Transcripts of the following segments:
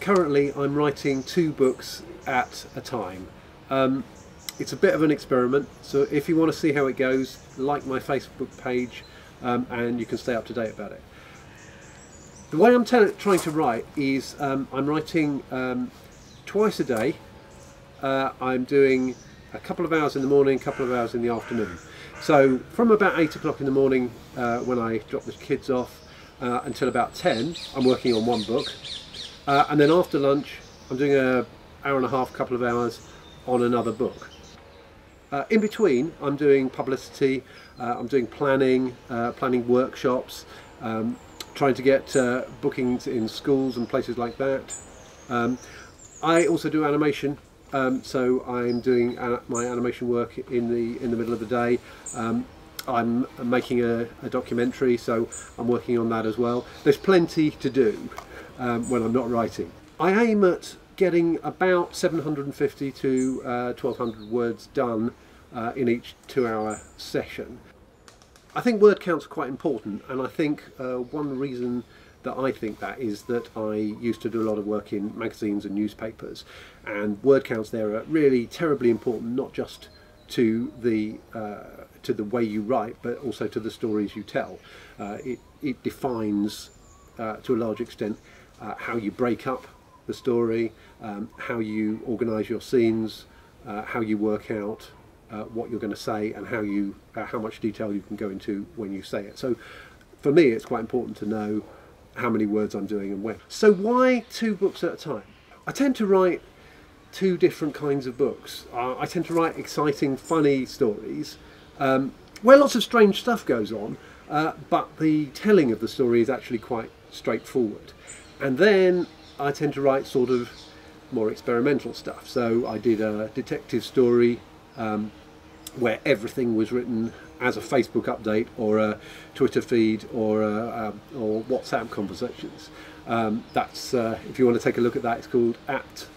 currently I'm writing 2 books at a time. It's a bit of an experiment, so if you want to see how it goes, like my Facebook page and you can stay up to date about it. The way I'm trying to write is I'm writing twice a day. I'm doing a couple of hours in the morning, a couple of hours in the afternoon. So from about 8 o'clock in the morning when I drop the kids off until about 10, I'm working on 1 book. And then after lunch, I'm doing an hour and a half, couple of hours on another book. In between, I'm doing publicity, I'm doing planning, planning workshops, trying to get bookings in schools and places like that. I also do animation, so I'm doing my animation work in the middle of the day. I'm making a documentary, so I'm working on that as well. There's plenty to do when I'm not writing. I aim at getting about 750 to 1200 words done in each 2-hour session. I think word counts are quite important, and I think one reason that I think that is that I used to do a lot of work in magazines and newspapers, and word counts there are really terribly important, not just to the way you write, but also to the stories you tell. It defines to a large extent how you break up the story, how you organise your scenes, how you work out what you're going to say, and how much detail you can go into when you say it. So for me it's quite important to know how many words I'm doing and when. So why 2 books at a time? I tend to write 2 different kinds of books. I tend to write exciting, funny stories where lots of strange stuff goes on, but the telling of the story is actually quite straightforward. And then I tend to write sort of more experimental stuff. So I did a detective story where everything was written as a Facebook update or a Twitter feed or WhatsApp conversations. That's if you want to take a look at that, it's called at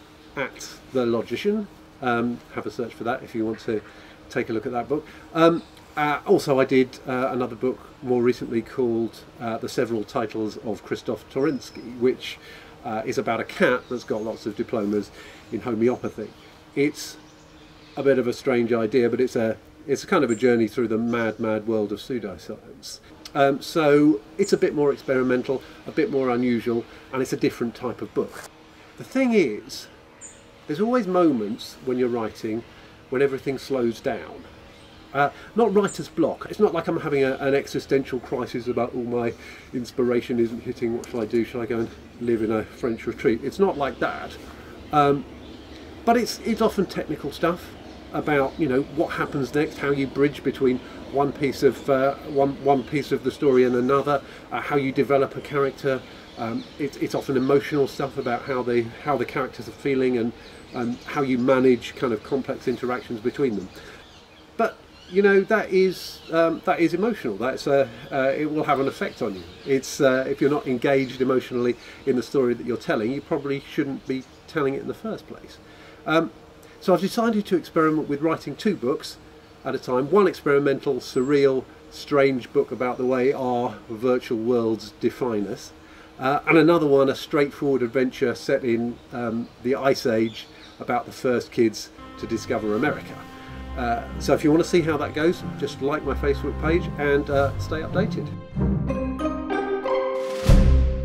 the Logician. Have a search for that if you want to take a look at that book. Also I did another book more recently called The Several Titles of Krzysztof Torinski, which is about a cat that's got lots of diplomas in homeopathy. It's a bit of a strange idea, but it's a kind of a journey through the mad world of pseudoscience. So it's a bit more experimental, a bit more unusual, and it's a different type of book. The thing is, there's always moments when you're writing when everything slows down. Not writer's block. It's not like I'm having an existential crisis about, oh, my inspiration isn't hitting, what shall I do? Shall I go and live in a French retreat? It's not like that. But it's often technical stuff about, you know, what happens next, how you bridge between one piece of one piece of the story and another, how you develop a character. It's often emotional stuff about how the characters are feeling and how you manage kind of complex interactions between them. But you know, that is emotional. That's it will have an effect on you. It's if you're not engaged emotionally in the story that you're telling, you probably shouldn't be telling it in the first place. So I've decided to experiment with writing 2 books at a time. One experimental, surreal, strange book about the way our virtual worlds define us, and another one, a straightforward adventure set in the Ice Age about the first kids to discover America. So if you want to see how that goes, just like my Facebook page and stay updated.